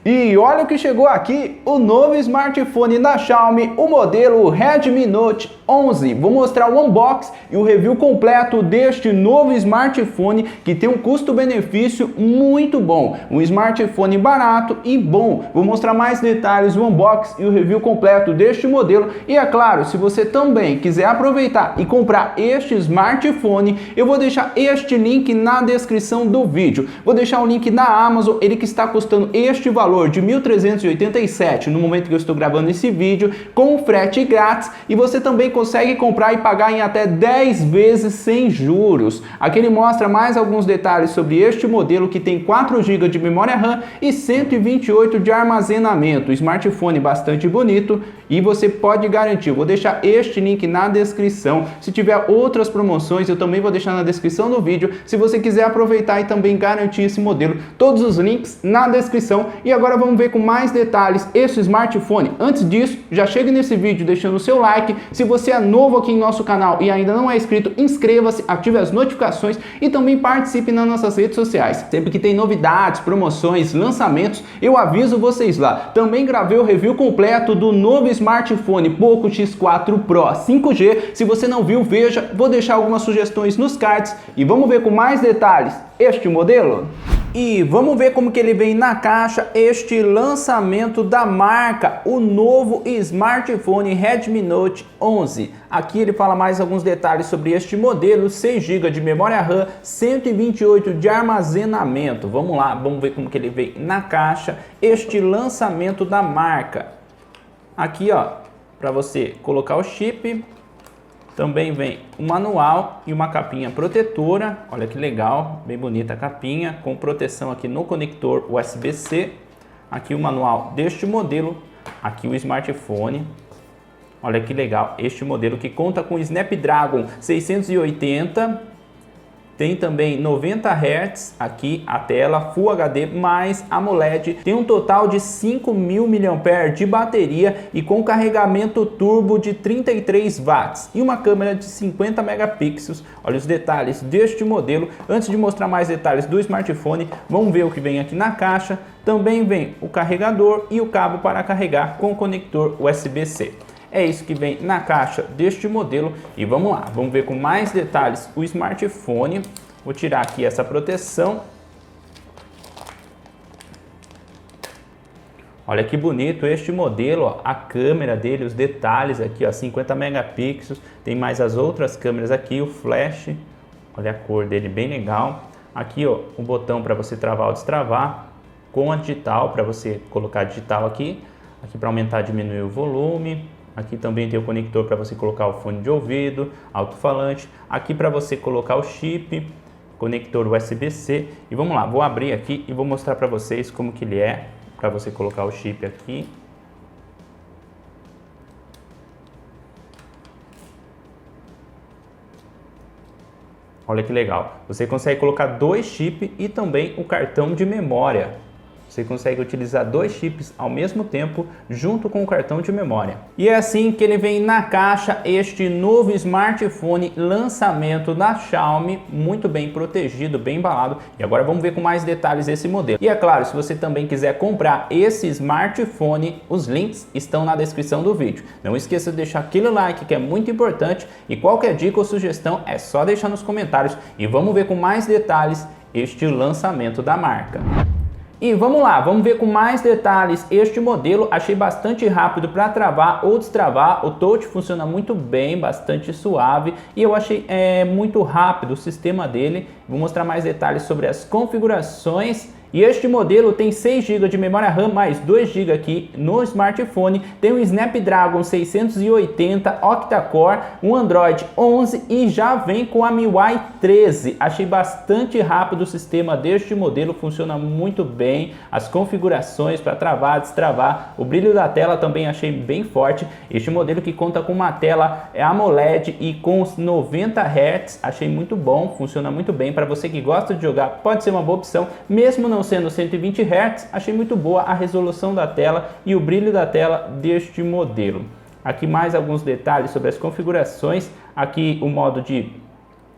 E olha o que chegou aqui, o novo smartphone da Xiaomi, o modelo Redmi Note 11. Vou mostrar o unboxing e o review completo deste novo smartphone que tem um custo-benefício muito bom. Um smartphone barato e bom. Vou mostrar mais detalhes, o unboxing e o review completo deste modelo. E é claro, se você também quiser aproveitar e comprar este smartphone, eu vou deixar este link na descrição do vídeo. Vou deixar o link da Amazon, ele que está custando este valor de R$ 1.387 no momento que eu estou gravando esse vídeo, com frete grátis, e você também consegue comprar e pagar em até 10 vezes sem juros. Aqui ele mostra mais alguns detalhes sobre este modelo que tem 4 GB de memória RAM e 128 de armazenamento. Smartphone bastante bonito e você pode garantir. Eu vou deixar este link na descrição. Se tiver outras promoções, eu também vou deixar na descrição do vídeo. Se você quiser aproveitar e também garantir esse modelo, todos os links na descrição. E agora vamos ver com mais detalhes esse smartphone. Antes disso, já chega nesse vídeo deixando o seu like. Se você é novo aqui em nosso canal e ainda não é inscrito, inscreva-se, ative as notificações e também participe nas nossas redes sociais. Sempre que tem novidades, promoções, lançamentos, eu aviso vocês lá. Também gravei o review completo do novo smartphone Poco X4 Pro 5G. Se você não viu, veja. Vou deixar algumas sugestões nos cards e vamos ver com mais detalhes este modelo. E vamos ver como que ele vem na caixa, este lançamento da marca, o novo smartphone Redmi Note 11. Aqui ele fala mais alguns detalhes sobre este modelo, 6 GB de memória RAM, 128 de armazenamento. Vamos lá, vamos ver como que ele vem na caixa, este lançamento da marca. Aqui ó, para você colocar o chip. Também vem um manual e uma capinha protetora. Olha que legal, bem bonita a capinha, com proteção aqui no conector USB-C. Aqui o manual deste modelo, aqui o smartphone. Olha que legal, este modelo que conta com Snapdragon 680. Tem também 90 Hz aqui a tela, Full HD mais AMOLED. Tem um total de 5.000 mAh de bateria e com carregamento turbo de 33 watts. E uma câmera de 50 megapixels. Olha os detalhes deste modelo. Antes de mostrar mais detalhes do smartphone, vamos ver o que vem aqui na caixa. Também vem o carregador e o cabo para carregar com o conector USB-C. É isso que vem na caixa deste modelo e vamos lá, vamos ver com mais detalhes o smartphone. Vou tirar aqui essa proteção. Olha que bonito este modelo, ó, a câmera dele, os detalhes aqui, ó, 50 megapixels. Tem mais as outras câmeras aqui, o flash. Olha a cor dele, bem legal. Aqui ó, um botão para você travar ou destravar, com a digital, para você colocar a digital aqui. Aqui para aumentar e diminuir o volume. Aqui também tem o conector para você colocar o fone de ouvido, alto-falante. Aqui para você colocar o chip, conector USB-C. E vamos lá, vou abrir aqui e vou mostrar para vocês como que ele é, para você colocar o chip aqui. Olha que legal, você consegue colocar 2 chips e também o cartão de memória. Você consegue utilizar 2 chips ao mesmo tempo junto com o cartão de memória. E é assim que ele vem na caixa, este novo smartphone lançamento da Xiaomi, muito bem protegido, bem embalado. E agora vamos ver com mais detalhes esse modelo. E é claro, se você também quiser comprar esse smartphone, os links estão na descrição do vídeo. Não esqueça de deixar aquele like que é muito importante e qualquer dica ou sugestão é só deixar nos comentários. E vamos ver com mais detalhes este lançamento da marca. E vamos lá, vamos ver com mais detalhes este modelo. Achei bastante rápido para travar ou destravar, o touch funciona muito bem, bastante suave e eu achei muito rápido o sistema dele. Vou mostrar mais detalhes sobre as configurações. E este modelo tem 6 GB de memória RAM mais 2 GB aqui no smartphone, tem um Snapdragon 680 octa-core, um Android 11 e já vem com a MIUI 13. Achei bastante rápido o sistema deste modelo, funciona muito bem, as configurações para travar, destravar, o brilho da tela também achei bem forte. Este modelo que conta com uma tela AMOLED e com os 90 Hz, achei muito bom, funciona muito bem. Para você que gosta de jogar, pode ser uma boa opção, mesmo não sendo 120 Hz, achei muito boa a resolução da tela e o brilho da tela deste modelo. Aqui mais alguns detalhes sobre as configurações. Aqui o modo de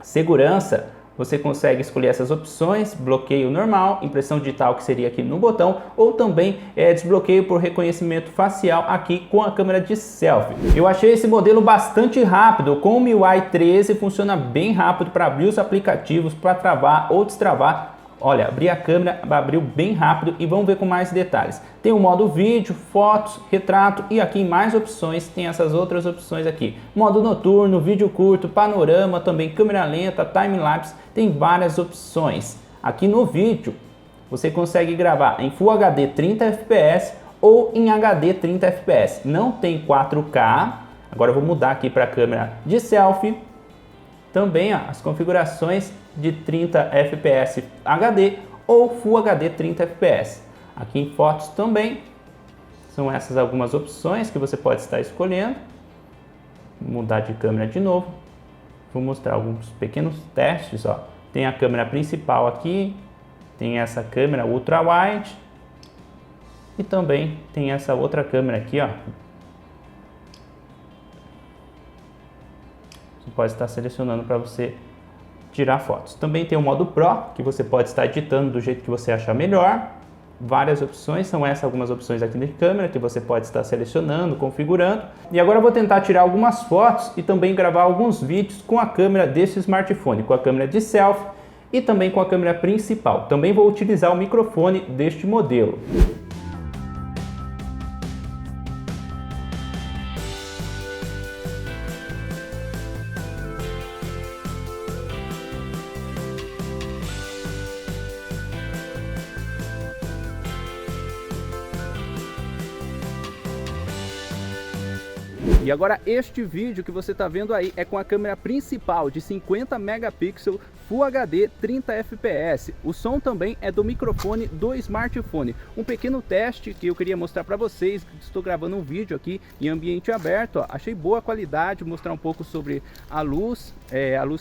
segurança, Você consegue escolher essas opções, bloqueio normal, impressão digital que seria aqui no botão, ou também desbloqueio por reconhecimento facial aqui com a câmera de selfie. Eu achei esse modelo bastante rápido, com o MIUI 13 funciona bem rápido para abrir os aplicativos, para travar ou destravar. Olha, abri a câmera, abriu bem rápido e vamos ver com mais detalhes. Tem o modo vídeo, fotos, retrato e aqui em mais opções tem essas outras opções aqui. Modo noturno, vídeo curto, panorama, também câmera lenta, time-lapse, tem várias opções. Aqui no vídeo você consegue gravar em Full HD 30 fps ou em HD 30 fps. Não tem 4K. Agora eu vou mudar aqui para a câmera de selfie. Também as configurações de 30 fps HD ou Full HD 30 fps. Aqui em fotos também são essas algumas opções que você pode estar escolhendo. Vou mudar de câmera de novo. Vou mostrar alguns pequenos testes. Ó. Tem a câmera principal aqui, tem essa câmera ultra wide e também tem essa outra câmera aqui, ó. Você pode estar selecionando para você tirar fotos. Também tem o modo Pro, que você pode estar editando do jeito que você achar melhor. Várias opções, são essas algumas opções aqui de câmera que você pode estar selecionando, configurando. E agora eu vou tentar tirar algumas fotos e também gravar alguns vídeos com a câmera desse smartphone, com a câmera de selfie e também com a câmera principal. Também vou utilizar o microfone deste modelo. E agora este vídeo que você está vendo aí é com a câmera principal de 50 megapixels Full HD 30 fps. O som também é do microfone do smartphone. Um pequeno teste que eu queria mostrar para vocês. Estou gravando um vídeo aqui em ambiente aberto. Ó. Achei boa qualidade, mostrar um pouco sobre a luz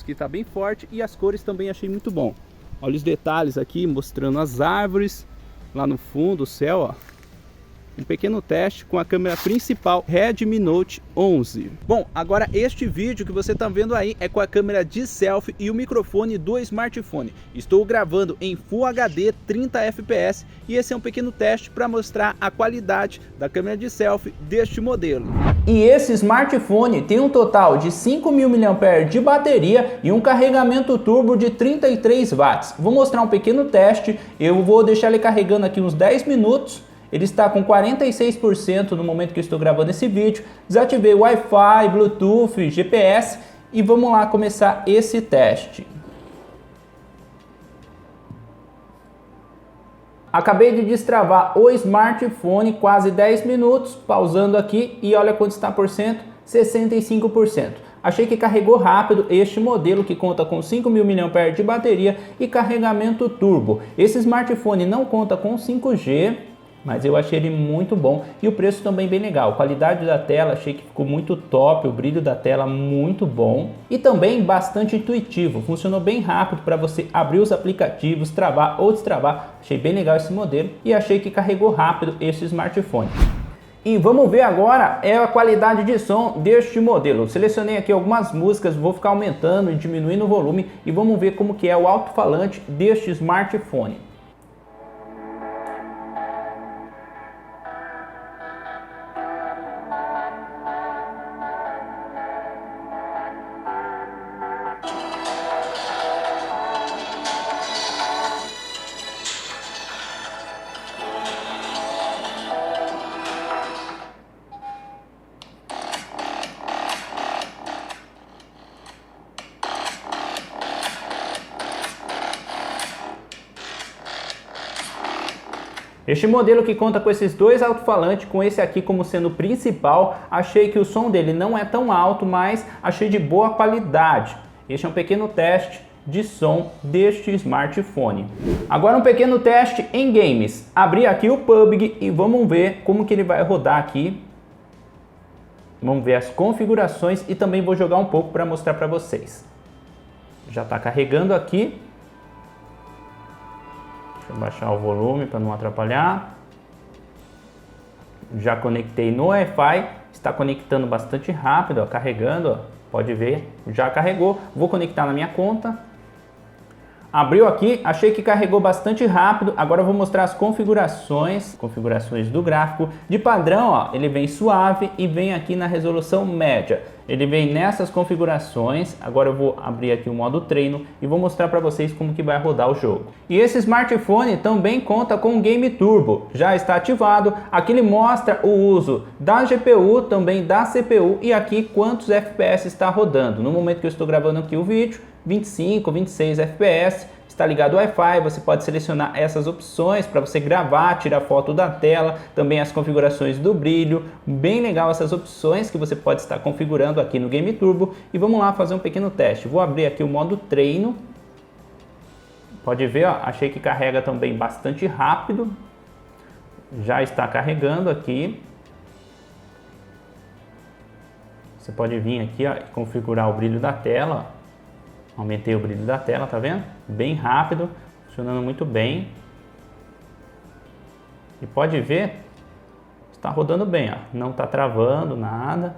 que está bem forte e as cores também achei muito bom. Olha os detalhes aqui mostrando as árvores lá no fundo, o céu, ó. Um pequeno teste com a câmera principal Redmi Note 11. Bom, agora este vídeo que você está vendo aí é com a câmera de selfie e o microfone do smartphone. Estou gravando em Full HD 30 fps e esse é um pequeno teste para mostrar a qualidade da câmera de selfie deste modelo. E esse smartphone tem um total de 5.000 mAh de bateria e um carregamento turbo de 33 watts. Vou mostrar um pequeno teste, eu vou deixar ele carregando aqui uns 10 minutos. Ele está com 46% no momento que eu estou gravando esse vídeo. Desativei o Wi-Fi, Bluetooth, GPS e vamos lá começar esse teste. Acabei de destravar o smartphone, quase 10 minutos, pausando aqui e olha quanto está por cento, 65%. Achei que carregou rápido este modelo que conta com 5.000 mAh de bateria e carregamento turbo. Esse smartphone não conta com 5G, mas eu achei ele muito bom e o preço também bem legal. A qualidade da tela achei que ficou muito top, o brilho da tela muito bom e também bastante intuitivo. Funcionou bem rápido para você abrir os aplicativos, travar ou destravar. Achei bem legal esse modelo e achei que carregou rápido esse smartphone. E vamos ver agora a qualidade de som deste modelo. Eu selecionei aqui algumas músicas, vou ficar aumentando e diminuindo o volume e vamos ver como que é o alto-falante deste smartphone. Este modelo que conta com esses dois alto-falantes, com esse aqui como sendo o principal, achei que o som dele não é tão alto, mas achei de boa qualidade. Este é um pequeno teste de som deste smartphone. Agora um pequeno teste em games. Abri aqui o PUBG e vamos ver como que ele vai rodar aqui. Vamos ver as configurações e também vou jogar um pouco para mostrar para vocês. Já está carregando aqui. Deixa eu baixar o volume para não atrapalhar. Já conectei no Wi-Fi, está conectando bastante rápido, ó, carregando, ó, pode ver, já carregou. Vou conectar na minha conta. Abriu aqui, achei que carregou bastante rápido. Agora eu vou mostrar as configurações do gráfico. De padrão, ó, ele vem suave e vem aqui na resolução média. Ele vem nessas configurações. Agora eu vou abrir aqui o modo treino e vou mostrar para vocês como que vai rodar o jogo. E esse smartphone também conta com o Game Turbo, já está ativado. Aqui ele mostra o uso da GPU, também da CPU e aqui quantos FPS está rodando. No momento que eu estou gravando aqui o vídeo, 25, 26 FPS, está ligado ao Wi-Fi, você pode selecionar essas opções para você gravar, tirar foto da tela, também as configurações do brilho, bem legal essas opções que você pode estar configurando aqui no Game Turbo. E vamos lá fazer um pequeno teste. Vou abrir aqui o modo treino, pode ver, ó, achei que carrega também bastante rápido, já está carregando aqui. Você pode vir aqui, ó, e configurar o brilho da tela, ó. Aumentei o brilho da tela, tá vendo? Bem rápido, funcionando muito bem. E pode ver, está rodando bem, ó. Não está travando nada.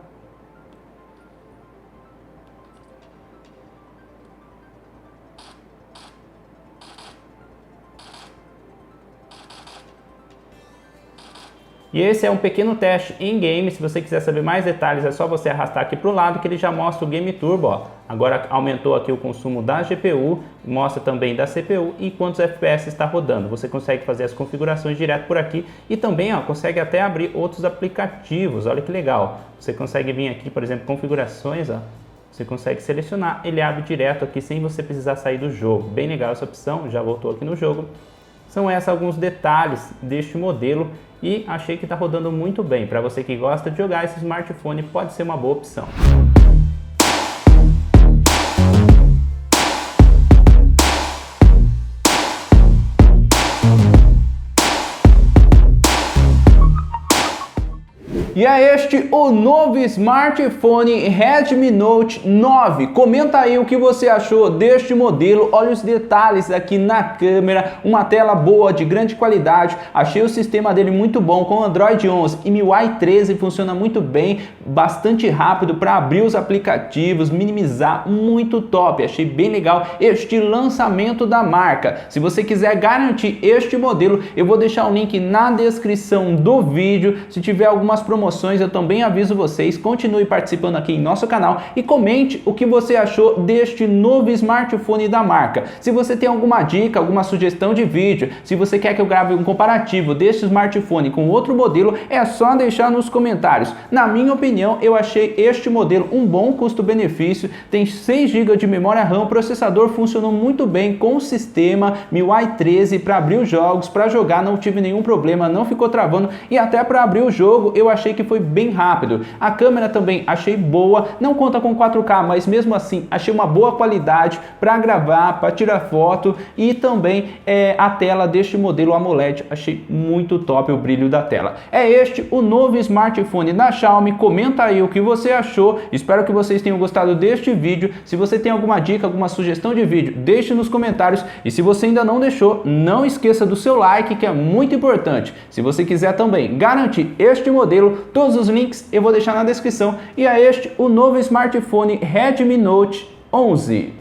E esse é um pequeno teste em game. Se você quiser saber mais detalhes, é só você arrastar aqui para o lado que ele já mostra o Game Turbo, ó. Agora aumentou aqui o consumo da GPU, mostra também da CPU e quantos FPS está rodando. Você consegue fazer as configurações direto por aqui e também, ó, consegue até abrir outros aplicativos. Olha que legal. Você consegue vir aqui, por exemplo, configurações, ó. Você consegue selecionar, ele abre direto aqui sem você precisar sair do jogo. Bem legal essa opção, já voltou aqui no jogo. São esses alguns detalhes deste modelo e achei que está rodando muito bem. Para você que gosta de jogar, esse smartphone pode ser uma boa opção. E é este o novo smartphone Redmi Note 9. Comenta aí o que você achou deste modelo. Olha os detalhes aqui na câmera, uma tela boa, de grande qualidade. Achei o sistema dele muito bom, com Android 11 e MIUI 13, funciona muito bem, bastante rápido para abrir os aplicativos, minimizar, muito top. Achei bem legal este lançamento da marca. Se você quiser garantir este modelo, eu vou deixar o link na descrição do vídeo. Se tiver algumas promoções, eu também aviso vocês. Continue participando aqui em nosso canal e comente o que você achou deste novo smartphone da marca. Se você tem alguma dica, alguma sugestão de vídeo, se você quer que eu grave um comparativo deste smartphone com outro modelo, é só deixar nos comentários. Na minha opinião, eu achei este modelo um bom custo-benefício, tem 6 GB de memória RAM, o processador funcionou muito bem com o sistema MIUI 13 para abrir os jogos, para jogar não tive nenhum problema, não ficou travando e até para abrir o jogo eu achei que foi bem rápido. A câmera também achei boa, não conta com 4K, mas mesmo assim achei uma boa qualidade para gravar, para tirar foto e também a tela deste modelo AMOLED, achei muito top o brilho da tela. É este o novo smartphone da Xiaomi, comenta aí o que você achou, espero que vocês tenham gostado deste vídeo. Se você tem alguma dica, alguma sugestão de vídeo, deixe nos comentários e se você ainda não deixou, não esqueça do seu like, que é muito importante. Se você quiser também garantir este modelo, todos os links eu vou deixar na descrição. E é este o novo smartphone Redmi Note 11.